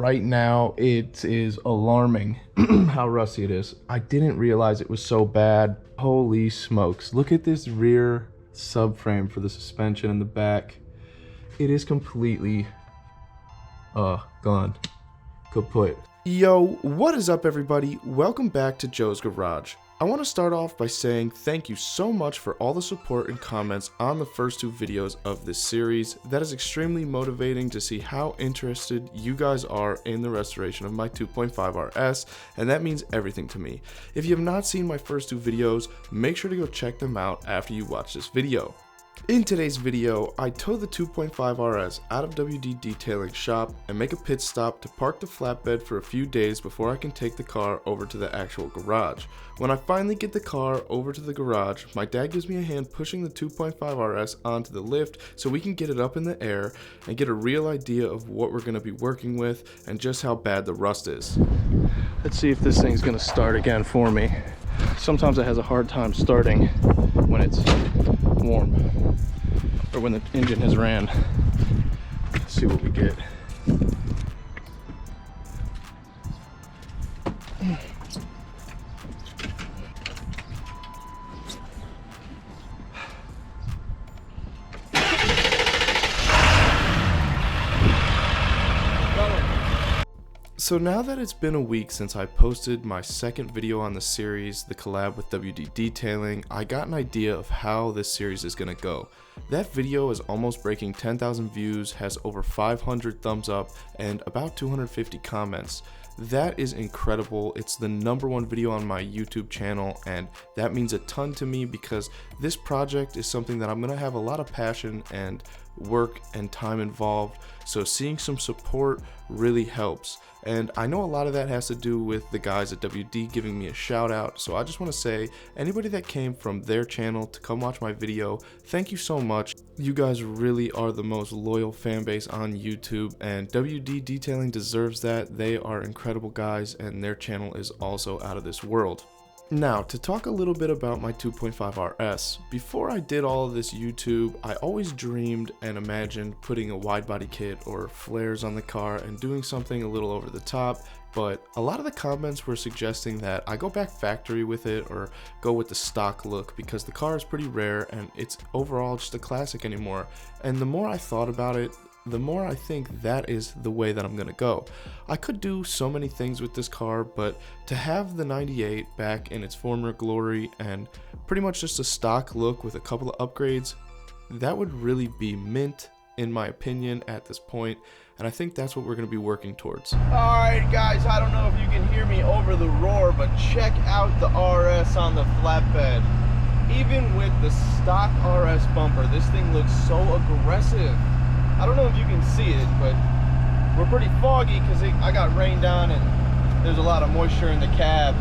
right now it is alarming how rusty it is. I didn't realize it was so bad. Holy smokes. Look at this rear subframe for the suspension in the back. It is completely gone. Kaput. Yo, what is up everybody? Welcome back to Joe's Garage. I want to start off by saying thank you so much for all the support and comments on the first two videos of this series. That is extremely motivating to see how interested you guys are in the restoration of my 2.5 RS, and that means everything to me. If you have not seen my first two videos, make sure to go check them out after you watch this video. In today's video, I tow the 2.5 RS out of WD Detailing shop and make a pit stop to park the flatbed for a few days before I can take the car over to the actual garage. When I finally get the car over to the garage, my dad gives me a hand pushing the 2.5 RS onto the lift so we can get it up in the air and get a real idea of what we're going to be working with and just how bad the rust is. Let's see if this thing's going to start again for me. Sometimes it has a hard time starting when it's warm or when the engine has ran. Let's see what we get. So now that it's been a week since I posted my second video on the series, the collab with WD Detailing, I got an idea of how this series is going to go. That video is almost breaking 10,000 views, has over 500 thumbs up, and about 250 comments. That is incredible. It's the #1 video on my YouTube channel, and that means a ton to me because this project is something that I'm going to have a lot of passion and work and time involved, so seeing some support really helps. And I know a lot of that has to do with the guys at WD giving me a shout out, so I just want to say anybody that came from their channel to come watch my video, thank you so much. You guys really are the most loyal fan base on YouTube, and WD Detailing deserves that. They are incredible guys and their channel is also out of this world. Now, to talk a little bit about my 2.5 RS, before I did all of this YouTube, I always dreamed and imagined putting a wide body kit or flares on the car and doing something a little over the top, but a lot of the comments were suggesting that I go back factory with it or go with the stock look because the car is pretty rare and it's overall just a classic anymore. And the more I thought about it, the more I think that is the way that I'm gonna go. I could do so many things with this car, but to have the 98 back in its former glory and pretty much just a stock look with a couple of upgrades, that would really be mint in my opinion at this point, and I think that's what we're gonna be working towards. Alright guys, I don't know if you can hear me over the roar, but check out the RS on the flatbed. Even with the stock RS bumper, this thing looks so aggressive. I don't know if you can see it, but we're pretty foggy because I got rained on and there's a lot of moisture in the cab.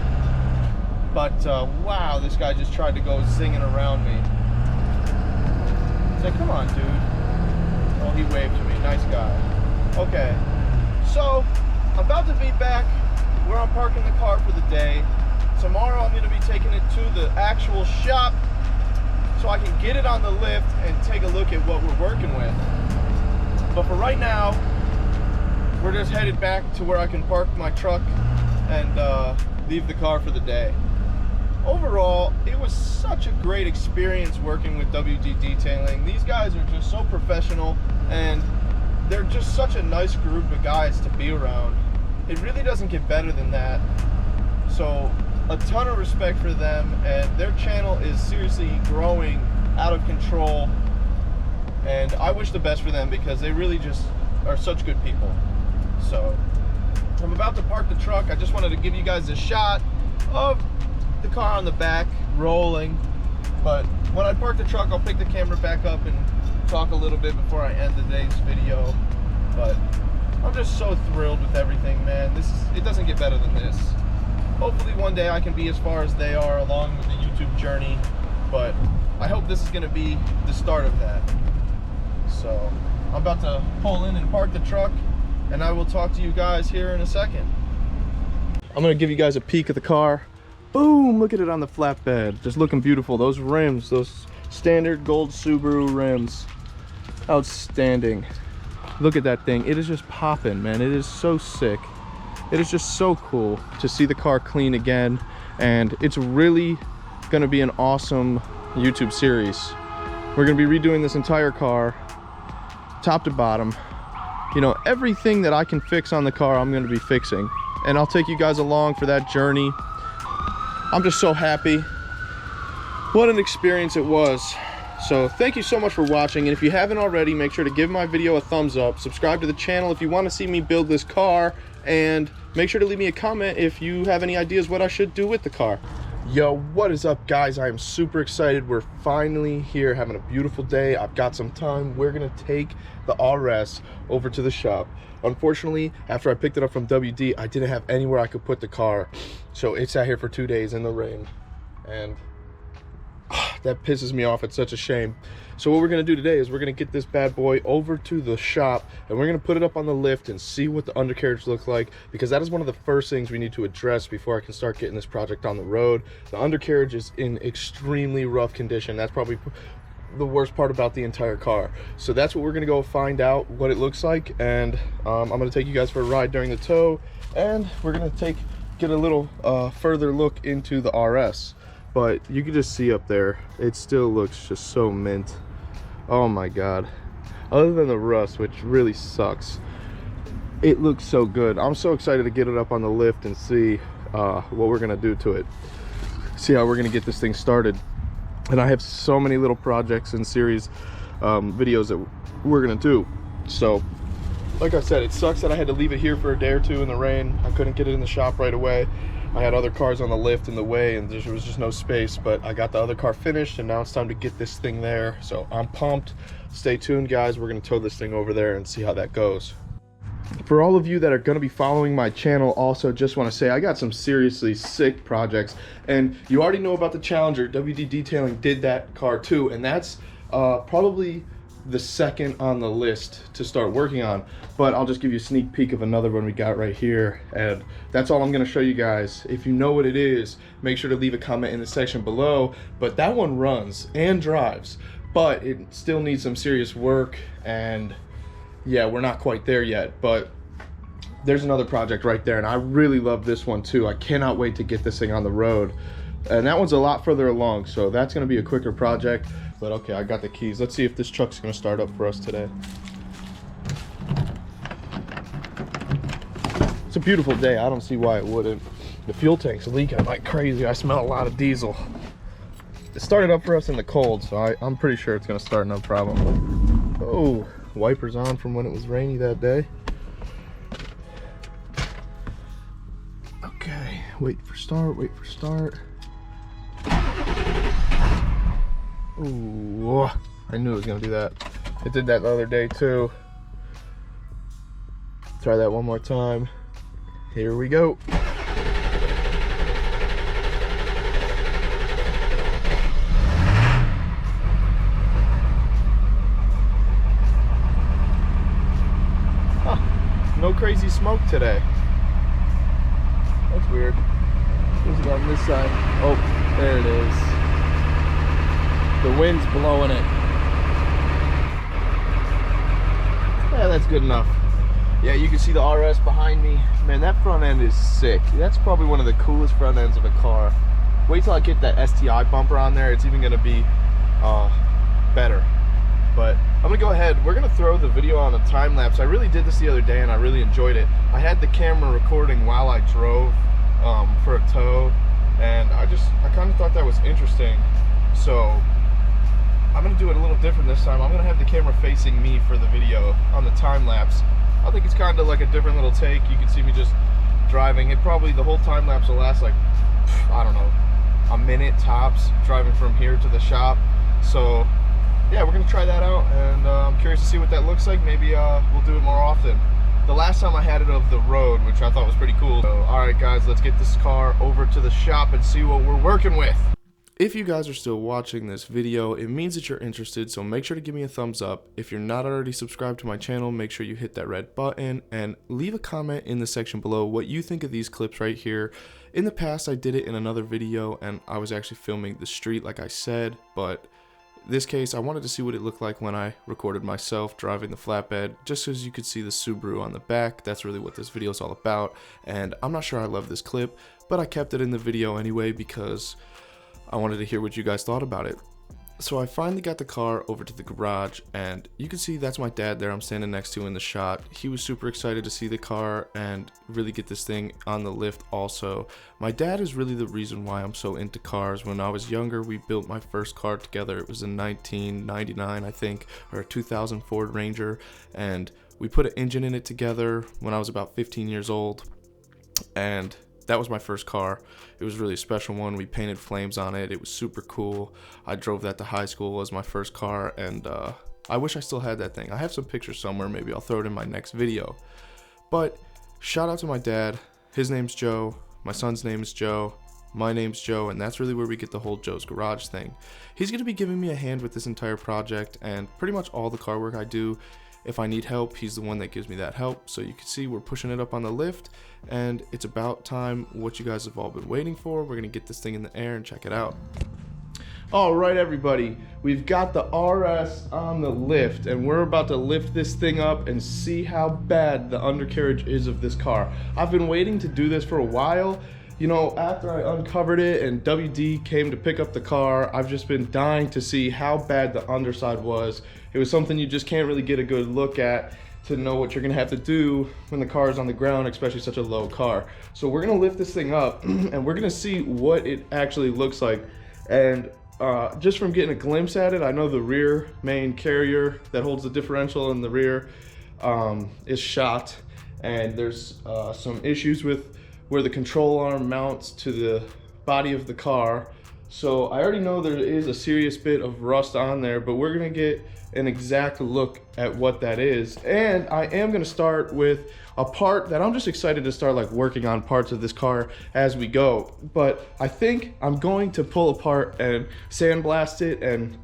But wow, this guy just tried to go zinging around me. He's like, come on, dude. Oh, he waved to me. Nice guy. Okay, so I'm about to be back where I'm parking the car for the day. Tomorrow I'm going to be taking it to the actual shop so I can get it on the lift and take a look at what we're working with. But for right now, we're just headed back to where I can park my truck and leave the car for the day. Overall, it was such a great experience working with WD Detailing. These guys are just so professional and they're just such a nice group of guys to be around. It really doesn't get better than that. So a ton of respect for them, and their channel is seriously growing out of control. And I wish the best for them because they really just are such good people. So I'm about to park the truck. I just wanted to give you guys a shot of the car on the back rolling. But when I park the truck, I'll pick the camera back up and talk a little bit before I end today's video. But I'm just so thrilled with everything, man. It doesn't get better than this. Hopefully one day I can be as far as they are along with the YouTube journey. But I hope this is going to be the start of that. So I'm about to pull in and park the truck, and I will talk to you guys here in a second. I'm gonna give you guys a peek of the car. Boom, look at it on the flatbed, just looking beautiful. Those rims, those standard gold Subaru rims, outstanding. Look at that thing. It is just popping, man. It is so sick. It is just so cool to see the car clean again, and it's really gonna be an awesome YouTube series. We're gonna be redoing this entire car, top to bottom. You know, everything that I can fix on the car, I'm gonna be fixing. And I'll take you guys along for that journey. I'm just so happy. What an experience it was. So thank you so much for watching, and if you haven't already, make sure to give my video a thumbs up, subscribe to the channel if you want to see me build this car, and make sure to leave me a comment if you have any ideas what I should do with the car. Yo, what is up, guys? I am super excited. We're finally here, having a beautiful day. I've got some time. We're gonna take the RS over to the shop. Unfortunately, after I picked it up from WD, I didn't have anywhere I could put the car, so it sat here for 2 days in the rain, and that pisses me off. It's such a shame. So what we're gonna do today is we're gonna get this bad boy over to the shop, and we're gonna put it up on the lift and see what the undercarriage looks like, because that is one of the first things we need to address before I can start getting this project on the road. The undercarriage is in extremely rough condition. That's probably the worst part about the entire car. So that's what we're gonna go find out what it looks like, and I'm gonna take you guys for a ride during the tow, and we're gonna get a little further look into the RS. But you can just see up there, it still looks just so mint. Oh my god. Other than the rust, which really sucks, it looks so good. I'm so excited to get it up on the lift and see what we're gonna do to it. See how we're gonna get this thing started. And I have so many little projects and series videos that we're gonna do. So, like I said, it sucks that I had to leave it here for a day or two in the rain. I couldn't get it in the shop right away. I had other cars on the lift in the way, and there was just no space, but I got the other car finished, and now it's time to get this thing there. So I'm pumped. Stay tuned, guys. We're gonna tow this thing over there and see how that goes. For all of you that are gonna be following my channel, also just wanna say I got some seriously sick projects, and you already know about the Challenger. WD Detailing did that car too, and that's probably the second on the list to start working on. But I'll just give you a sneak peek of another one we got right here, and that's all I'm going to show you guys. If you know what it is, make sure to leave a comment in the section below. But that one runs and drives, but it still needs some serious work, and yeah, we're not quite there yet. But there's another project right there, and I really love this one too. I cannot wait to get this thing on the road, and that one's a lot further along, so that's going to be a quicker project. But okay, I got the keys. Let's see if this truck's gonna start up for us today. It's a beautiful day. I don't see why it wouldn't. The fuel tank's leaking like crazy. I smell a lot of diesel. It started up for us in the cold, so I'm pretty sure it's gonna start no problem. Oh, wipers on from when it was rainy that day. Okay, wait for start, wait for start. Ooh, I knew it was gonna do that. It did that the other day too. Try that one more time. Here we go. Huh, no crazy smoke today. That's weird. Who's it on this side? Oh, there it is. The wind's blowing it. Yeah, that's good enough. Yeah, you can see the RS behind me. Man, that front end is sick. That's probably one of the coolest front ends of a car. Wait till I get that STI bumper on there. It's even gonna be better. But I'm gonna go ahead. We're gonna throw the video on a time lapse. I really did this the other day and I really enjoyed it. I had the camera recording while I drove for a tow, and I kind of thought that was interesting. So I'm gonna do it a little different this time. I'm gonna have the camera facing me for the video on the time lapse. I think it's kind of like a different little take. You can see me just driving. It probably, the whole time lapse will last like, I don't know, a minute tops, driving from here to the shop. So yeah, we're gonna try that out, and I'm curious to see what that looks like. Maybe we'll do it more often. The last time I had it of the road, which I thought was pretty cool. So, all right guys, let's get this car over to the shop and see what we're working with. If you guys are still watching this video, it means that you're interested, so make sure to give me a thumbs up. If you're not already subscribed to my channel, make sure you hit that red button and leave a comment in the section below what you think of these clips right here. In the past, I did it in another video and I was actually filming the street like I said, but this case, I wanted to see what it looked like when I recorded myself driving the flatbed, just so you could see the Subaru on the back. That's really what this video is all about, and I'm not sure I love this clip, but I kept it in the video anyway because I wanted to hear what you guys thought about it. So I finally got the car over to the garage, and you can see that's my dad there I'm standing next to in the shot. He was super excited to see the car and really get this thing on the lift also. My dad is really the reason why I'm so into cars. When I was younger, we built my first car together. It was in 1999, I think, or a 2000 Ford Ranger, and we put an engine in it together when I was about 15 years old, and that was my first car. It was really a special one. We painted flames on it. It was super cool. I drove that to high school as my first car, and I wish I still had that thing. I have some pictures somewhere. Maybe I'll throw it in my next video. But shout out to my dad. His name's Joe. My son's name is Joe. My name's Joe, and that's really where we get the whole Joe's Garage thing. He's going to be giving me a hand with this entire project and pretty much all the car work I do. If I need help, he's the one that gives me that help. So you can see we're pushing it up on the lift, and it's about time, what you guys have all been waiting for. We're gonna get this thing in the air and check it out. All right, everybody, we've got the RS on the lift, and we're about to lift this thing up and see how bad the undercarriage is of this car. I've been waiting to do this for a while. You know, after I uncovered it and WD came to pick up the car, I've just been dying to see how bad the underside was. It was something you just can't really get a good look at to know what you're gonna have to do when the car is on the ground, especially such a low car. So we're gonna lift this thing up and we're gonna see what it actually looks like. And just from getting a glimpse at it, I know the rear main carrier that holds the differential in the rear is shot, and there's some issues with where the control arm mounts to the body of the car. So I already know there is a serious bit of rust on there, but we're gonna get an exact look at what that is. And I am gonna start with a part that I'm just excited to start like working on parts of this car as we go. But I think I'm going to pull apart and sandblast it and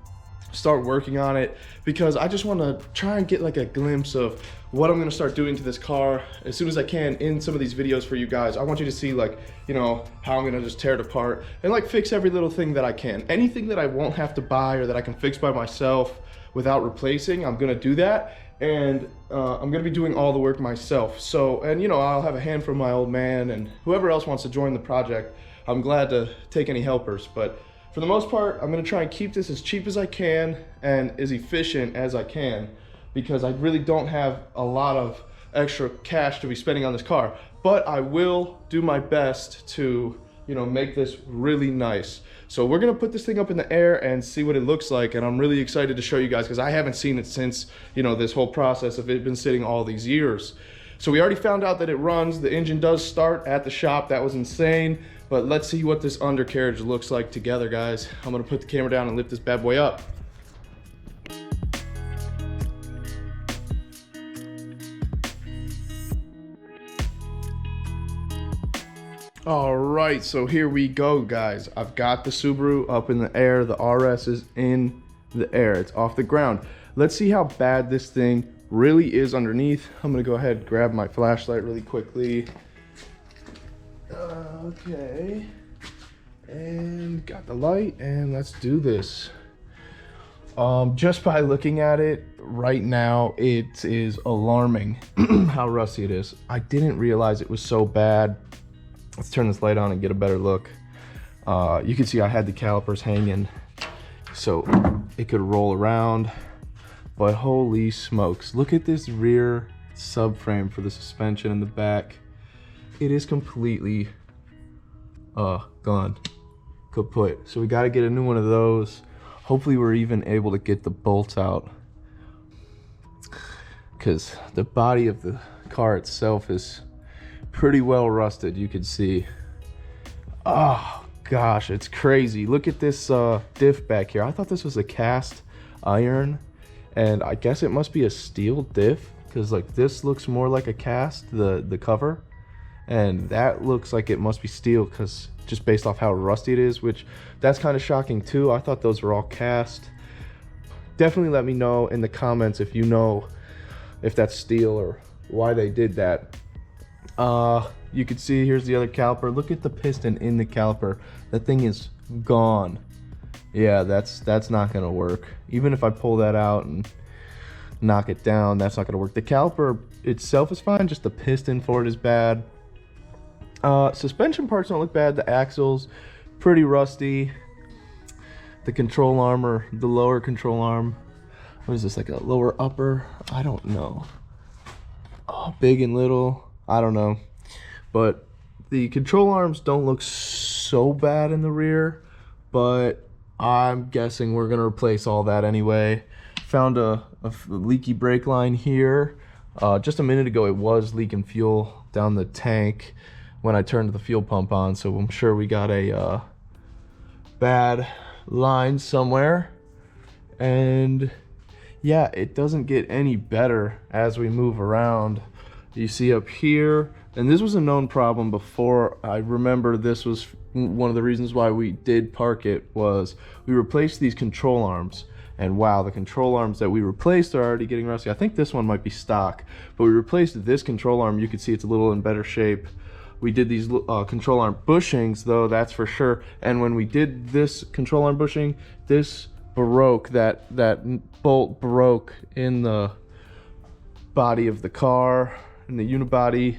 start working on it, because I just want to try and get like a glimpse of what I'm going to start doing to this car as soon as I can in some of these videos for you guys. I want you to see, like, you know, how I'm going to just tear it apart and like fix every little thing that I can. Anything that I won't have to buy or that I can fix by myself without replacing, I'm going to do that. And I'm going to be doing all the work myself. So, and you know, I'll have a hand from my old man and whoever else wants to join the project. I'm glad to take any helpers, but for the most part, I'm gonna try and keep this as cheap as I can and as efficient as I can, because I really don't have a lot of extra cash to be spending on this car. But I will do my best to, you know, make this really nice. So we're gonna put this thing up in the air and see what it looks like, and I'm really excited to show you guys because I haven't seen it since, you know, this whole process of it been sitting all these years. So we already found out that it runs. The engine does start at the shop. That was insane. But let's see what this undercarriage looks like together, guys. I'm gonna put the camera down and lift this bad boy up. All right, so here we go, guys. I've got the Subaru up in the air. The RS is in the air. It's off the ground. Let's see how bad this thing really is underneath. I'm gonna go ahead and grab my flashlight really quickly. Okay, and got the light, and let's do this. Just by looking at it right now, it is alarming how rusty it is. I didn't realize it was so bad. Let's turn this light on and get a better look. You can see I had the calipers hanging so it could roll around, but holy smokes, look at this rear subframe for the suspension in the back. It is completely gone, kaput. So we got to get a new one of those. Hopefully we're even able to get the bolts out, because the body of the car itself is pretty well rusted. You can see, oh gosh, it's crazy. Look at this diff back here. I thought this was a cast iron, and I guess it must be a steel diff, because like this looks more like a cast, the cover, and that looks like it must be steel, because just based off how rusty it is, which that's kind of shocking too. I thought those were all cast. Definitely let me know in the comments if you know if that's steel or why they did that. You can see here's the other caliper. Look at the piston in the caliper. That thing is gone. Yeah, that's not gonna work. Even if I pull that out and knock it down, that's not gonna work. The caliper itself is fine, just the piston for it is bad. Suspension parts don't look bad. The axles, pretty rusty. The control arm, or the lower control arm, what is this, like a lower upper? I don't know. Oh, big and little, I don't know. But the control arms don't look so bad in the rear, but I'm guessing we're gonna replace all that anyway. Found a leaky brake line here. Just a minute ago it was leaking fuel down the tank when I turned the fuel pump on, so I'm sure we got a bad line somewhere. And yeah, it doesn't get any better as we move around. You see up here, and this was a known problem before. I remember this was one of the reasons why we did park it, was we replaced these control arms. And wow, the control arms that we replaced are already getting rusty. I think this one might be stock, but we replaced this control arm. You can see it's a little in better shape. We did these control arm bushings though, that's for sure. And when we did this control arm bushing, this broke, that bolt broke in the body of the car, in the unibody.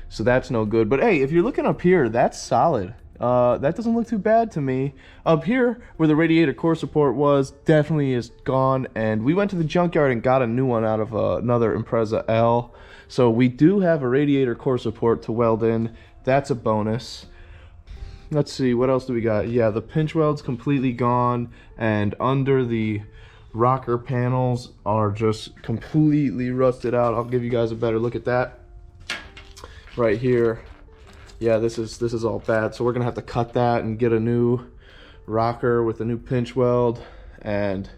So that's no good. But hey, if you're looking up here, that's solid. That doesn't look too bad to me. Up here, where the radiator core support was, definitely is gone. And we went to the junkyard and got a new one out of another Impreza L. So we do have a radiator core support to weld in. That's a bonus. Let's see, what else do we got? Yeah, the pinch weld's completely gone. And under the rocker panels are just completely rusted out. I'll give you guys a better look at that. Right here. Yeah, this is all bad, so we're gonna have to cut that and get a new rocker with a new pinch weld and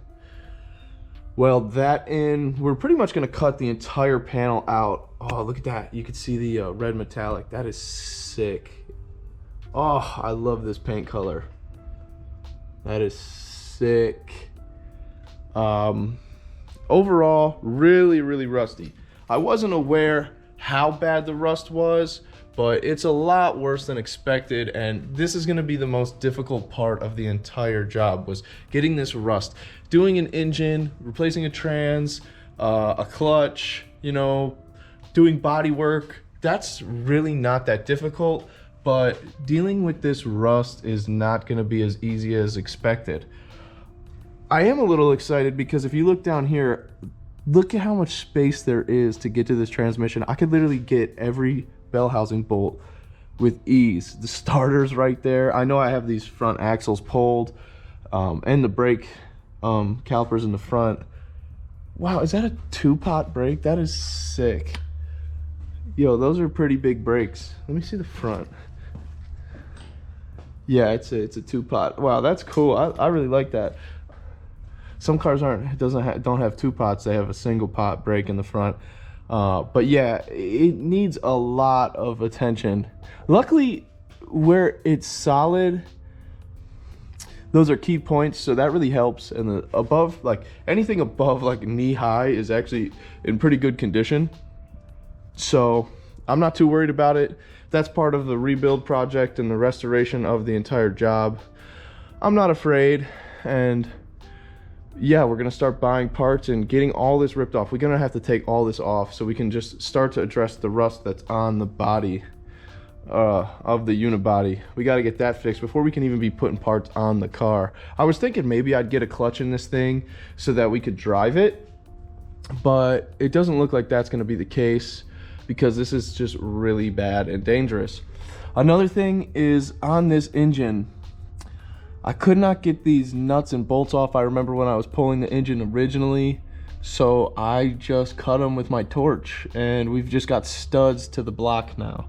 weld that in. We're pretty much gonna cut the entire panel out. Oh, look at that. You can see the red metallic. That is sick. Oh, I love this paint color. That is sick. Overall, really rusty. I wasn't aware how bad the rust was, but it's a lot worse than expected, and this is going to be the most difficult part of the entire job, was getting this rust. Doing an engine, replacing a trans, a clutch, you know, doing body work, that's really not that difficult, but dealing with this rust is not going to be as easy as expected. I am a little excited because if you look down here, look at how much space there is to get to this transmission. I could literally get every bell housing bolt with ease. The starter's right there. I know I have these front axles pulled, and the brake calipers in the front. Wow, is that a 2-pot brake? That is sick. Yo, those are pretty big brakes. Let me see the front. Yeah, it's a 2-pot. Wow, that's cool. I really like that. Some cars don't have 2 pots. They have a single pot brake in the front. But yeah, it needs a lot of attention. Luckily, where it's solid, those are key points, so that really helps. And the above, like anything above like knee high is actually in pretty good condition. So I'm not too worried about it. That's part of the rebuild project and the restoration of the entire job. I'm not afraid, and yeah, we're gonna start buying parts and getting all this ripped off. We're gonna have to take all this off so we can just start to address the rust that's on the body of the unibody. We got to get that fixed before we can even be putting parts on the car. I was thinking maybe I'd get a clutch in this thing so that we could drive it, but it doesn't look like that's going to be the case because this is just really bad and dangerous. Another thing is on this engine, I could not get these nuts and bolts off. I remember when I was pulling the engine originally, so I just cut them with my torch, and we've just got studs to the block now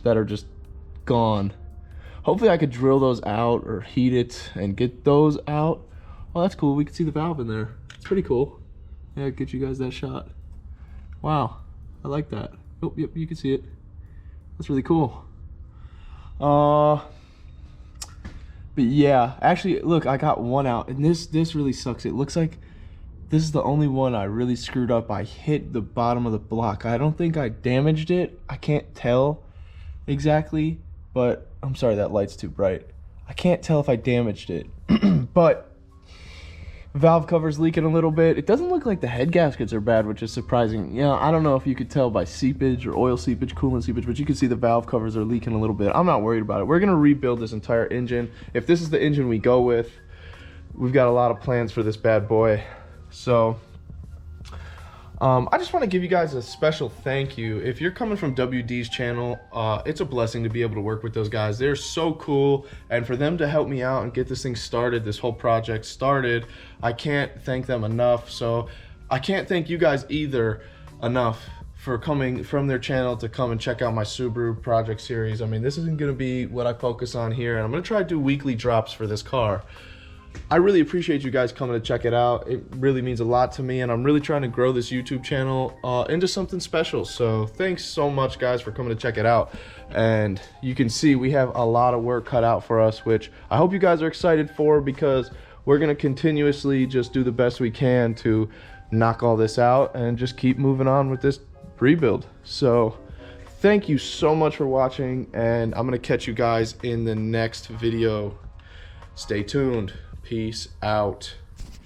that are just gone. Hopefully I could drill those out or heat it and get those out. Oh, that's cool. We can see the valve in there. It's pretty cool. Yeah, get you guys that shot. Wow, I like that. Oh, yep, you can see it. That's really cool. But yeah, actually, look, I got one out, and this really sucks. It looks like this is the only one I really screwed up. I hit the bottom of the block. I don't think I damaged it. I can't tell exactly, but I'm sorry, that light's too bright. I can't tell if I damaged it, but valve cover's leaking a little bit. It doesn't look like the head gaskets are bad, which is surprising. You know, I don't know if you could tell by seepage or oil seepage, coolant seepage, but you can see the valve covers are leaking a little bit. I'm not worried about it. We're gonna rebuild this entire engine. If this is the engine we go with, we've got a lot of plans for this bad boy. So I just want to give you guys a special thank you. If you're coming from WD's channel, it's a blessing to be able to work with those guys. They're so cool, and for them to help me out and get this thing started, this whole project started, I can't thank them enough. So I can't thank you guys either enough for coming from their channel to come and check out my Subaru project series. I mean, this isn't going to be what I focus on here, and I'm going to try to do weekly drops for this car. I really appreciate you guys coming to check it out. It really means a lot to me, and I'm really trying to grow this YouTube channel into something special. So thanks so much, guys, for coming to check it out. And you can see we have a lot of work cut out for us, which I hope you guys are excited for, because we're going to continuously just do the best we can to knock all this out and just keep moving on with this rebuild. So thank you so much for watching, and I'm going to catch you guys in the next video. Stay tuned. Peace out.